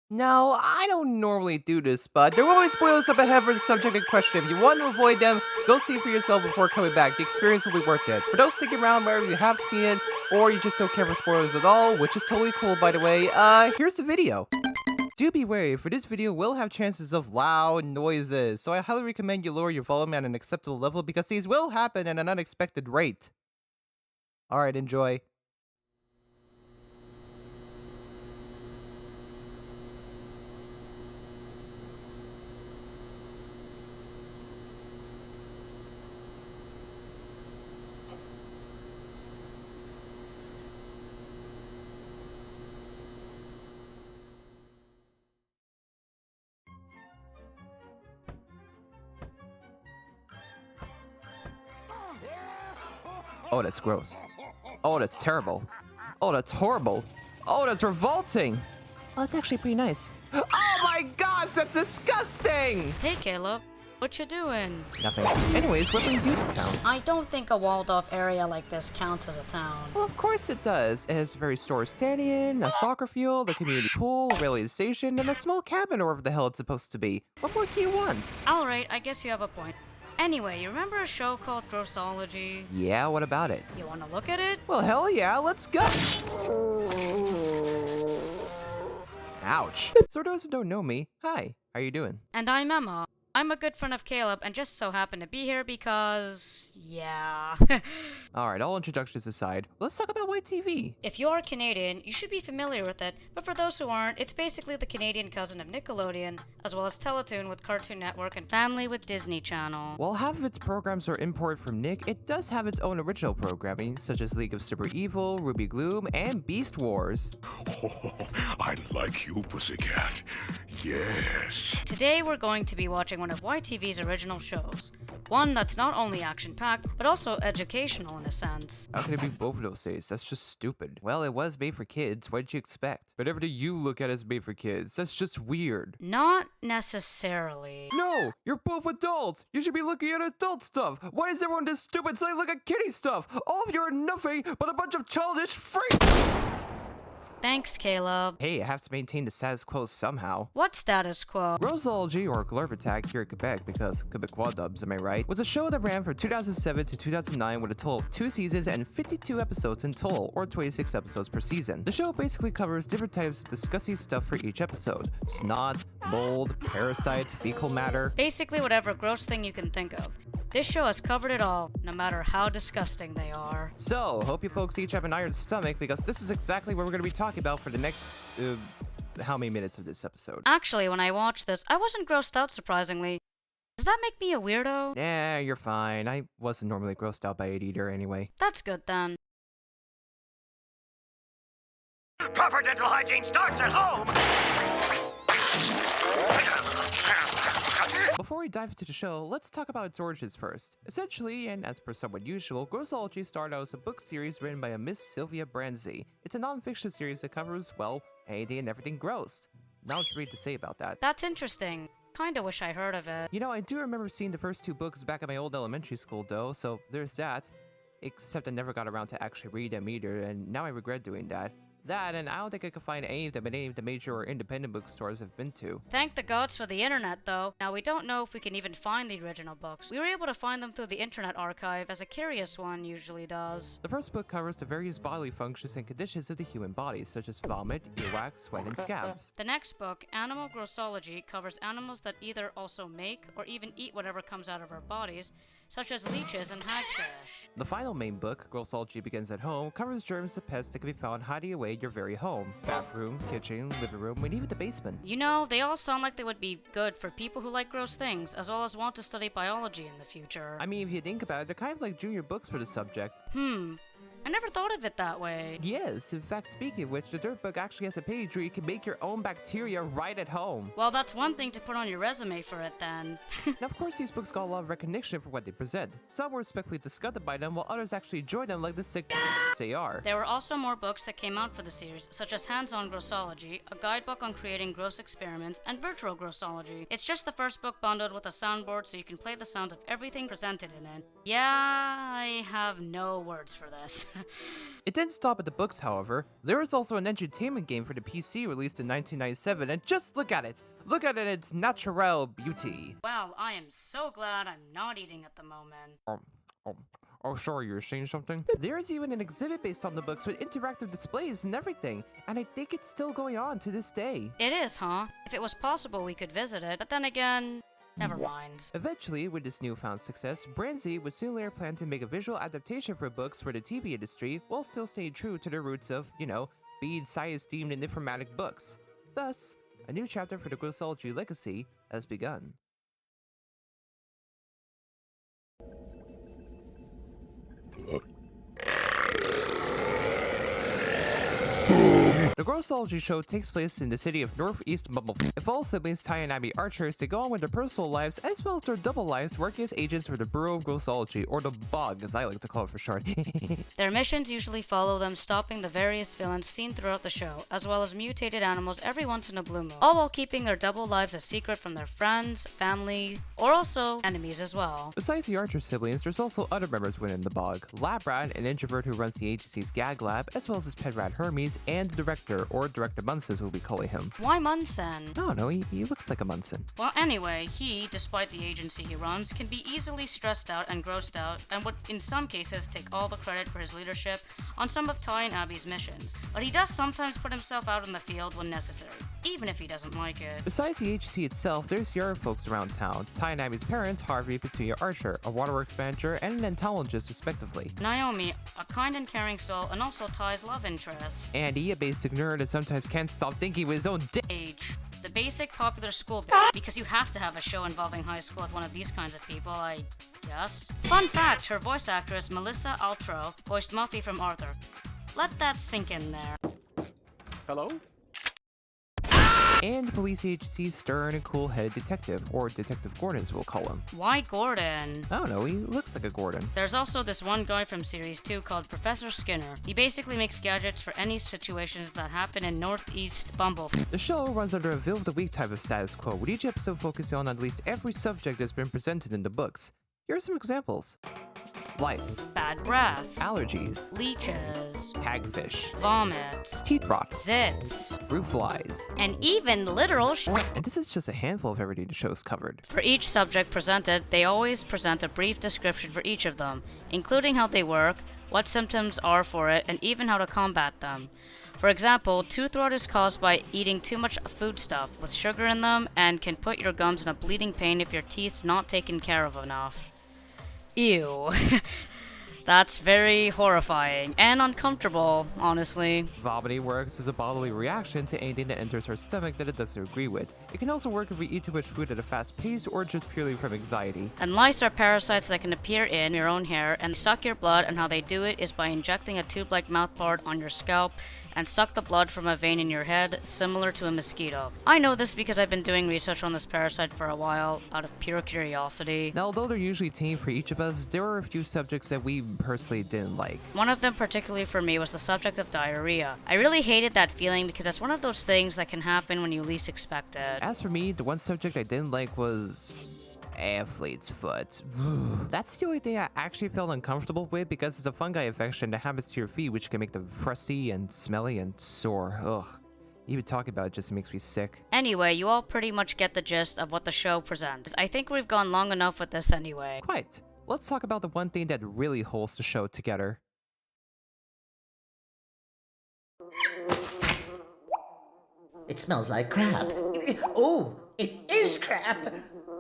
No, I don't normally do this, but there will always spoilers up ahead for the subject in question. If you want to avoid them, go see it for yourself before coming back. The experience will be worth it. For those sticking around wherever you have seen it, or you just don't care for spoilers at all, which is totally cool by the way, here's the video. Do be wary, for this video will have chances of loud noises, so I highly recommend you lower your volume at an acceptable level because these will happen at an unexpected rate. Alright, enjoy. Oh, that's gross. Oh, that's terrible. Oh, that's horrible. Oh, that's revolting. Oh, that's actually pretty nice. Oh my gosh, that's disgusting! Hey Caleb, what you doing? Nothing. Anyways, what brings you to town? I don't think a walled-off area like this counts as a town. Well, of course it does. It has a very store standing in, a soccer field, a community pool, a railway station, and a small cabin or whatever the hell it's supposed to be. What more can you want? Alright, I guess you have a point. Anyway, you remember a show called Grossology? Yeah, what about it? You wanna look at it? Well, hell yeah, let's go! Ouch. So those who don't know me, hi, how you doing? And I'm Emma. I'm a good friend of Caleb and just so happen to be here because... yeah. Alright, all introductions aside, let's talk about white TV. If you're Canadian, you should be familiar with it, but for those who aren't, it's basically the Canadian cousin of Nickelodeon, as well as Teletoon with Cartoon Network and Family with Disney Channel. While half of its programs are imported from Nick, it does have its own original programming, such as League of Super Evil, Ruby Gloom, and Beast Wars. Oh, I like you, pussycat. Yes. Today we're going to be watching one of YTV's original shows. One that's not only action-packed, but also educational in a sense. How can it be both of those days? That's just stupid. Well, it was made for kids, what did you expect? But everything you look at is made for kids. That's just weird. Not necessarily. No! You're both adults! You should be looking at adult stuff! Why is everyone this stupid so they look at kiddie stuff? All of you are nothing but a bunch of childish freaks! Thanks, Caleb. Hey, I have to maintain the status quo somehow. What status quo? Grossology, or Glurp Attack here in Quebec, because Quebecois dubs, am I right, was a show that ran from 2007 to 2009 with a total of 2 seasons and 52 episodes in total, or 26 episodes per season. The show basically covers different types of disgusting stuff for each episode. Snot, mold, parasites, fecal matter. Basically whatever gross thing you can think of. This show has covered it all, no matter how disgusting they are. So, hope you folks each have an iron stomach, because this is exactly what we're going to be talking about for the next, how many minutes of this episode? Actually, when I watched this, I wasn't grossed out, surprisingly. Does that make me a weirdo? Yeah, you're fine. I wasn't normally grossed out by it either anyway. That's good then. Proper dental hygiene starts at home. Before we dive into the show, let's talk about its origins first. Essentially, and as per somewhat usual, Grossology started out as a book series written by a Miss Sylvia Brandsey. It's a non-fiction series that covers, well, anything and everything gross. Not much really to say about that. That's interesting. Kinda wish I heard of it. You know, I do remember seeing the first 2 books back at my old elementary school though, so there's that. Except I never got around to actually read them either, and now I regret doing that. That, and I don't think I could find any of them at any of the major or independent bookstores I've been to. Thank the gods for the internet, though. Now, we don't know if we can even find the original books. We were able to find them through the Internet Archive, as a curious one usually does. The first book covers the various bodily functions and conditions of the human body, such as vomit, earwax, sweat, and scabs. The next book, Animal Grossology, covers animals that either also make or even eat whatever comes out of our bodies, such as leeches and hagfish. The final main book, Grossology Begins at Home, covers germs and pests that can be found hiding away in your very home. Bathroom, kitchen, living room, and even the basement. You know, they all sound like they would be good for people who like gross things, as well as want to study biology in the future. I mean, if you think about it, they're kind of like junior books for the subject. I never thought of it that way. Yes, in fact, speaking of which, the dirt book actually has a page where you can make your own bacteria right at home. Well, that's one thing to put on your resume for it then. Now, of course, these books got a lot of recognition for what they present. Some were respectfully disgusted by them, while others actually enjoyed them like the sick they are. There were also more books that came out for the series, such as Hands-On Grossology, a guidebook on creating gross experiments, and Virtual Grossology. It's just the first book bundled with a soundboard so you can play the sounds of everything presented in it. Yeah, I have no words for this. It didn't stop at the books, however. There was also an entertainment game for the PC released in 1997, and just look at it! Look at it in its natural beauty. Well, I am so glad I'm not eating at the moment. Oh, sorry, you're saying something? There's even an exhibit based on the books with interactive displays and everything, and I think it's still going on to this day. It is, huh? If it was possible, we could visit it, but then again, never mind. Eventually, with this newfound success, Branzy would soon later plan to make a visual adaptation for books for the TV industry, while still staying true to their roots of, being science-themed and informatic books. Thus, a new chapter for the Grossology legacy has begun. The Grossology show takes place in the city of Northeast Bumblefuck. It follows siblings Ty and Abby Archers to go on with their personal lives as well as their double lives working as agents for the Bureau of Grossology, or the BOG as I like to call it for short. Their missions usually follow them stopping the various villains seen throughout the show, as well as mutated animals every once in a blue moon, all while keeping their double lives a secret from their friends, family, or also enemies as well. Besides the Archer siblings, there's also other members within the BOG. Lab Rat, an introvert who runs the agency's gag lab, as well as his pet rat Hermes, and the director, or Director Munson, we'll be calling him. Why Munson? I don't know, he looks like a Munson. Well, anyway, he, despite the agency he runs, can be easily stressed out and grossed out, and would in some cases take all the credit for his leadership on some of Ty and Abby's missions. But he does sometimes put himself out in the field when necessary, even if he doesn't like it. Besides the agency itself, there's the other folks around town. Ty and Abby's parents, Harvey and Petunia Archer, a waterworks manager and an entomologist respectively. Naomi, a kind and caring soul, and also Ty's love interest. Andy, a basic nerd that sometimes can't stop thinking with his own dick. Age. The basic popular school because you have to have a show involving high school with one of these kinds of people, I guess. Fun fact, her voice actress Melissa Altro voiced Muffy from Arthur. Let that sink in there. Hello? And the police agency's stern and cool-headed detective, or Detective Gordon as we'll call him. Why Gordon? I don't know, he looks like a Gordon. There's also this one guy from Series 2 called Professor Skinner. He basically makes gadgets for any situations that happen in Northeast Bumblefuck. The show runs under a Vil of the Week type of status quo, with each episode focusing on at least every subject that's been presented in the books. Here are some examples. Lice, Bad breath, allergies, leeches, hagfish, vomit, teeth rot, zits, fruit flies, and even literal and this is just a handful of everything the show's covered. For each subject presented, they always present a brief description for each of them, including how they work, what symptoms are for it, and even how to combat them. For example, tooth rot is caused by eating too much foodstuff with sugar in them and can put your gums in a bleeding pain if your teeth's not taken care of enough. Ew. That's very horrifying and uncomfortable, honestly. Vomiting works as a bodily reaction to anything that enters our stomach that it doesn't agree with. It can also work if we eat too much food at a fast pace or just purely from anxiety. And lice are parasites that can appear in your own hair and suck your blood, and how they do it is by injecting a tube-like mouthpart on your scalp and suck the blood from a vein in your head, similar to a mosquito. I know this because I've been doing research on this parasite for a while, out of pure curiosity. Now, although they're usually tame for each of us, there are a few subjects that we personally didn't like. One of them, particularly for me, was the subject of diarrhea. I really hated that feeling because it's one of those things that can happen when you least expect it. As for me, the one subject I didn't like was athlete's foot. That's the only thing I actually felt uncomfortable with because it's a fungi infection that happens to your feet, which can make them crusty and smelly and sore. Ugh. Even talking about it just makes me sick. Anyway, you all pretty much get the gist of what the show presents. I think we've gone long enough with this anyway. Quite. Let's talk about the one thing that really holds the show together. It smells like crap. Oh, it is crap.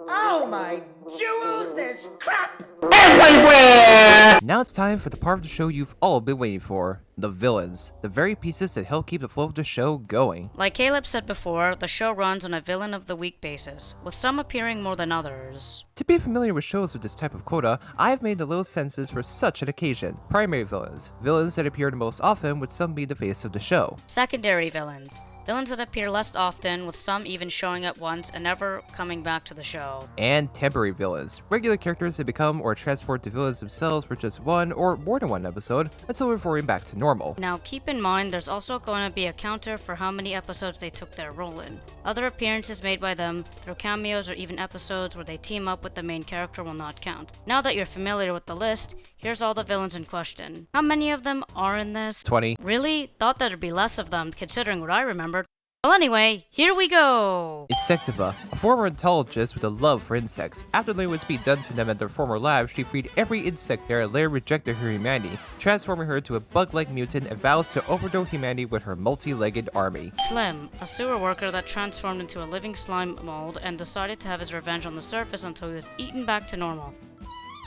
Oh my jewels, there's crap everywhere! Now it's time for the part of the show you've all been waiting for. The villains. The very pieces that help keep the flow of the show going. Like Caleb said before, the show runs on a villain of the week basis, with some appearing more than others. To be familiar with shows with this type of quota, I've made a little census for such an occasion. Primary villains. Villains that appear the most often, with some being the face of the show. Secondary villains. Villains that appear less often, with some even showing up once and never coming back to the show. And temporary villains, regular characters that become or transform to villains themselves for just one or more than one episode until reverting back to normal. Now keep in mind there's also going to be a counter for how many episodes they took their role in. Other appearances made by them through cameos or even episodes where they team up with the main character will not count. Now that you're familiar with the list, here's all the villains in question. How many of them are in this? 20. Really? Thought there'd be less of them, considering what I remembered. Well anyway, here we go! Insectiva, a former entomologist with a love for insects. After learning what's being done to them at their former lab, she freed every insect there and later rejected her humanity, transforming her to a bug-like mutant and vows to overthrow humanity with her multi-legged army. Slim, a sewer worker that transformed into a living slime mold and decided to have his revenge on the surface until he was eaten back to normal.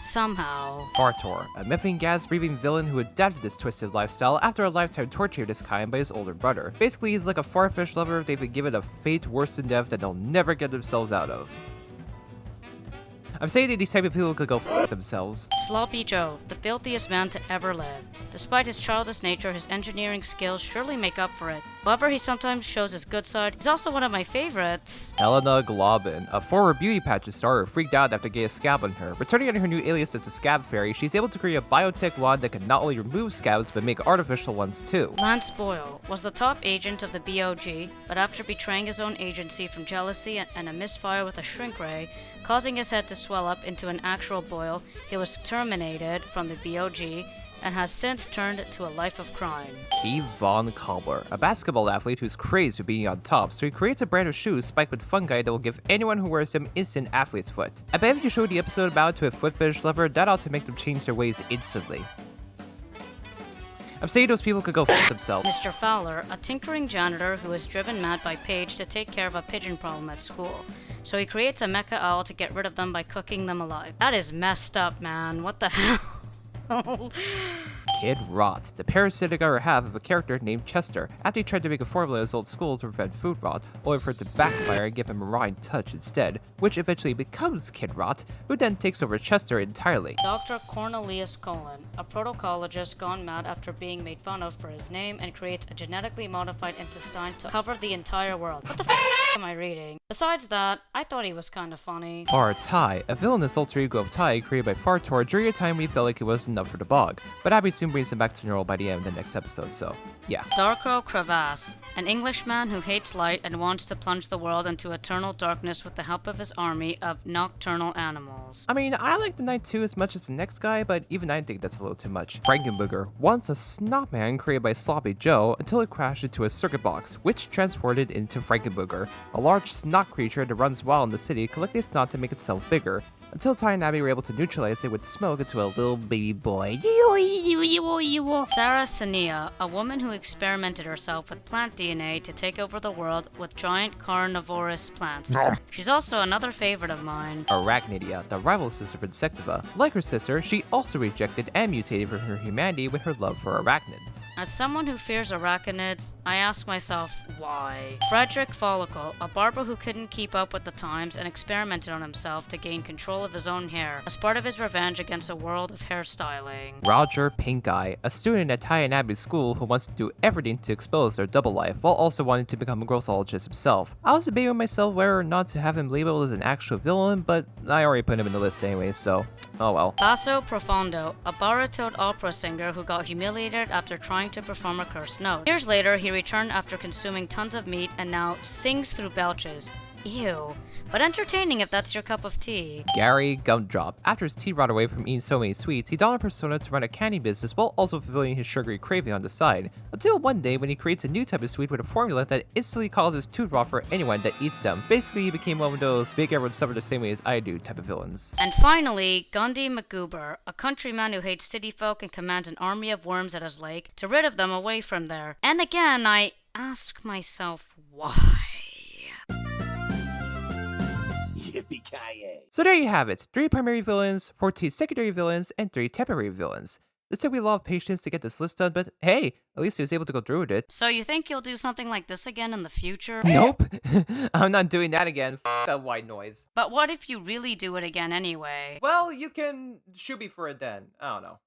Somehow. Fartor, a methane gas-breathing villain who adapted this twisted lifestyle after a lifetime torture of this kind by his older brother. Basically, he's like a farfish lover if they've been given a fate worse than death that they'll never get themselves out of. I'm saying that these type of people could go f*** themselves. Sloppy Joe, the filthiest man to ever live. Despite his childish nature, his engineering skills surely make up for it. However, he sometimes shows his good side. He's also one of my favorites. Helena Globin, a former beauty pageant star who freaked out after getting a scab on her. Returning under her new alias as a scab fairy, she's able to create a biotech wand that can not only remove scabs, but make artificial ones too. Lance Boyle was the top agent of the BOG, but after betraying his own agency from jealousy and a misfire with a shrink ray, causing his head to swell up into an actual boil, he was terminated from the BOG and has since turned to a life of crime. Keith Von Cobbler, a basketball athlete who's crazed with being on top, so he creates a brand of shoes spiked with fungi that will give anyone who wears them instant athlete's foot. I bet if you showed the episode about to a foot fetish lover, that ought to make them change their ways instantly. I'm saying those people could go f*** themselves. Mr. Fowler, a tinkering janitor who is driven mad by Paige to take care of a pigeon problem at school. So he creates a mecha owl to get rid of them by cooking them alive. That is messed up, man. What the hell? Kid Rot, the parasitic other half of a character named Chester, after he tried to make a formula in his old school to prevent food rot, only for it to backfire and give him a Ryan touch instead, which eventually becomes Kid Rot, who then takes over Chester entirely. Dr. Cornelius Colin, a protocologist gone mad after being made fun of for his name and creates a genetically modified intestine to cover the entire world. What the f am I reading? Besides that, I thought he was kind of funny. Far Tai, a villainous alter ego of Tai created by Fartor during a time when he felt like it wasn't enough for the bog, but Abby soon brings him back to normal by the end of the next episode, so yeah. Darkrow Crevasse, an Englishman who hates light and wants to plunge the world into eternal darkness with the help of his army of nocturnal animals. I mean, I like the Night 2 as much as the next guy, but even I think that's a little too much. Frankenbooger, once a snot man created by Sloppy Joe until it crashed into a circuit box, which transformed it into Frankenbooger, a large snot creature that runs wild in the city, collecting snot to make itself bigger, until Ty and Abby were able to neutralize it with smoke into a little baby boy. Sarah Sania, a woman who experimented herself with plant DNA to take over the world with giant carnivorous plants. She's also another favorite of mine. Arachnidia, the rival sister of Insectiva. Like her sister, she also rejected and mutated from her humanity with her love for arachnids. As someone who fears arachnids, I ask myself, why? Frederick Follicle, a barber who couldn't keep up with the times and experimented on himself to gain control of his own hair, as part of his revenge against a world of hairstyling. Roger Pink Eye, a student at Ty and Abby's school who wants to do everything to expose their double life, while also wanting to become a grossologist himself. I was debating with myself whether or not to have him labeled as an actual villain, but I already put him in the list anyway, so oh well. Basso Profondo, a baritone opera singer who got humiliated after trying to perform a cursed note. Years later, he returned after consuming tons of meat and now sings through belches. Ew. But entertaining if that's your cup of tea. Gary Gumdrop. After his teeth rot away from eating so many sweets, he donned a persona to run a candy business while also fulfilling his sugary craving on the side. Until one day when he creates a new type of sweet with a formula that instantly causes tooth rot for anyone that eats them. Basically, he became one of those big everyone suffer the same way as I do type of villains. And finally, Gandhi McGoober, a countryman who hates city folk and commands an army of worms at his lake to rid of them away from there. And again, I ask myself why. So there you have it, 3 primary villains, 14 secondary villains, and 3 temporary villains. This took me a lot of patience to get this list done, but hey, at least I was able to go through with it. So you think you'll do something like this again in the future? Nope, I'm not doing that again, f that white noise. But what if you really do it again anyway? Well, you can shoot me for it then, I don't know.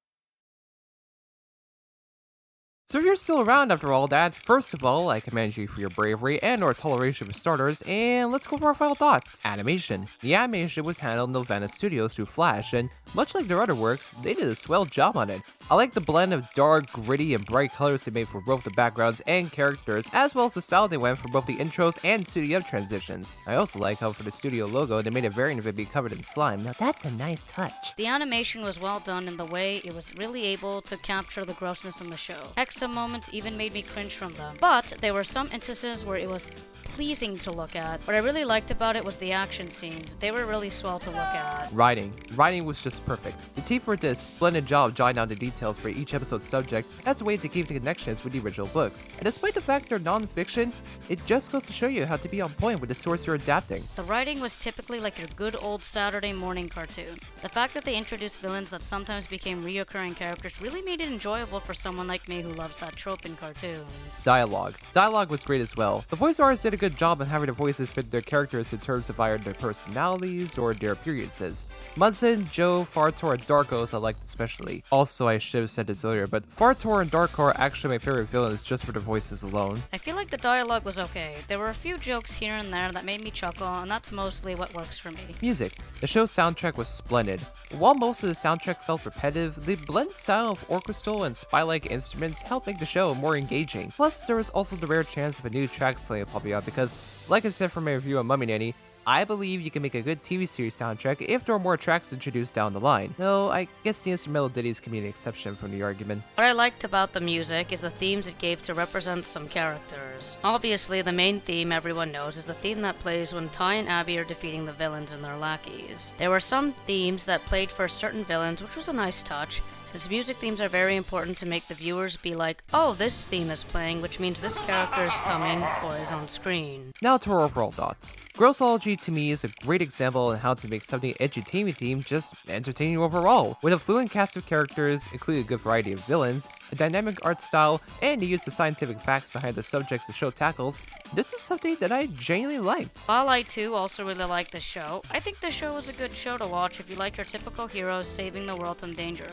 So if you're still around after all that, first of all, I commend you for your bravery and or toleration for starters, and let's go for our final thoughts. Animation. The animation was handled in Nelvana Studios through Flash, and much like their other works, they did a swell job on it. I like the blend of dark, gritty, and bright colors they made for both the backgrounds and characters, as well as the style they went for both the intros and CDM transitions. I also like how for the studio logo, they made a variant of it be covered in slime. Now that's a nice touch. The animation was well done in the way it was really able to capture the grossness in the show. Heck, some moments even made me cringe from them. But there were some instances where it was pleasing to look at. What I really liked about it was the action scenes. They were really swell to look at. Writing. Writing was just perfect. The team did a splendid job jotting down the details for each episode's subject as a way to keep the connections with the original books. And despite the fact they're non-fiction, it just goes to show you how to be on point with the source you're adapting. The writing was typically like your good old Saturday morning cartoon. The fact that they introduced villains that sometimes became reoccurring characters really made it enjoyable for someone like me who loves that trope in cartoons. Dialogue. Dialogue was great as well. The voice artists did a good job in having their voices fit their characters in terms of either their personalities or their appearances. Munson, Joe, Fartor, and Darkos I liked especially. Also, I should have said this earlier, but Fartor and Darko are actually my favorite villains just for their voices alone. I feel like the dialogue was okay. There were a few jokes here and there that made me chuckle, and that's mostly what works for me. Music. The show's soundtrack was splendid. While most of the soundtrack felt repetitive, the blended style of orchestral and spy-like instruments helped make the show more engaging. Plus, there was also the rare chance of a new track slaying popping out because, like I said from my review on Mummy Nanny, I believe you can make a good TV series soundtrack if there are more tracks introduced down the line. Though, I guess the instrumental ditties can be an exception from the argument. What I liked about the music is the themes it gave to represent some characters. Obviously, the main theme everyone knows is the theme that plays when Ty and Abby are defeating the villains and their lackeys. There were some themes that played for certain villains, which was a nice touch, since music themes are very important to make the viewers be like, oh, this theme is playing, which means this character is coming or is on screen. Now to our overall thoughts. Grossology to me is a great example on how to make something edutainment theme just entertaining overall. With a fluent cast of characters, including a good variety of villains, a dynamic art style, and the use of scientific facts behind the subjects the show tackles, this is something that I genuinely liked. While I too also really like the show, I think the show is a good show to watch if you like your typical heroes saving the world from danger,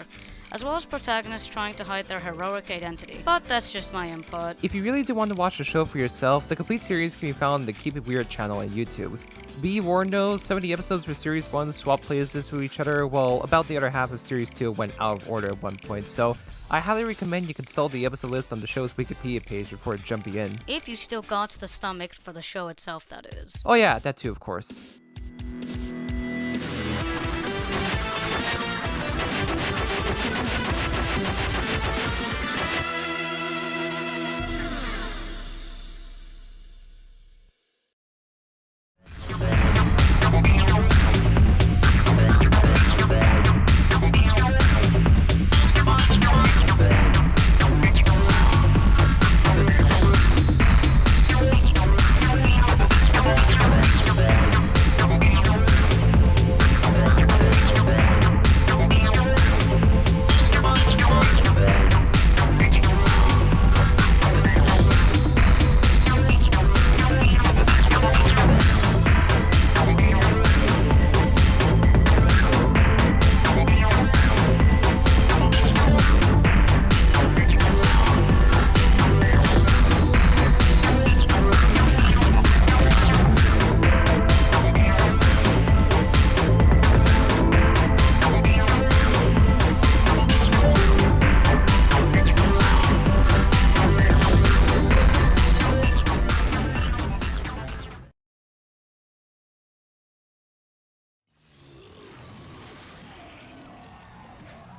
as well as protagonists trying to hide their heroic identity. But that's just my input. If you really do want to watch the show for yourself, the complete series can be found on the Keep It Weird channel on YouTube. Be warned though, some of the episodes for Series 1 swap places with each other, while about the other half of Series 2 went out of order at one point, so I highly recommend you consult the episode list on the show's Wikipedia page before jumping in. If you still got the stomach for the show itself, that is. Oh yeah, that too, of course.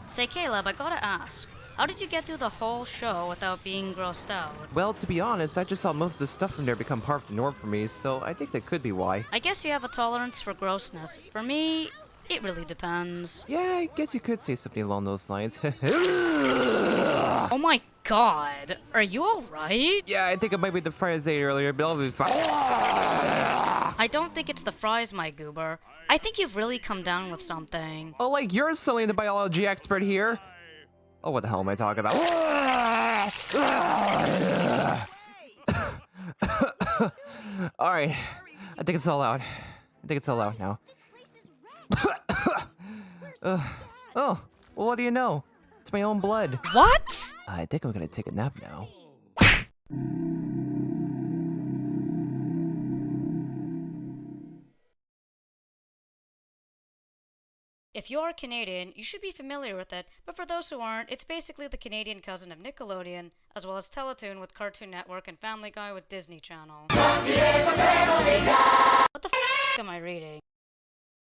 Say, Caleb, I gotta ask, how did you get through the whole show without being grossed out? Well, to be honest, I just saw most of the stuff from there become part of the norm for me, so I think that could be why. I guess you have a tolerance for grossness. For me, it really depends. Yeah, I guess you could say something along those lines. Oh my god, are you alright? Yeah, I think it might be the fries I ate earlier, but I'll be fine. I don't think it's the fries, my goober. I think you've really come down with something. Oh, like you're suddenly the biology expert here. Oh, what the hell am I talking about? Alright, I think it's all out. I think it's all out now. Oh, well, what do you know? It's my own blood. What? I think I'm gonna take a nap now. If you're Canadian, you should be familiar with it, but for those who aren't, it's basically the Canadian cousin of Nickelodeon, as well as Teletoon with Cartoon Network and Family Guy with Disney Channel. What the f*** am I reading?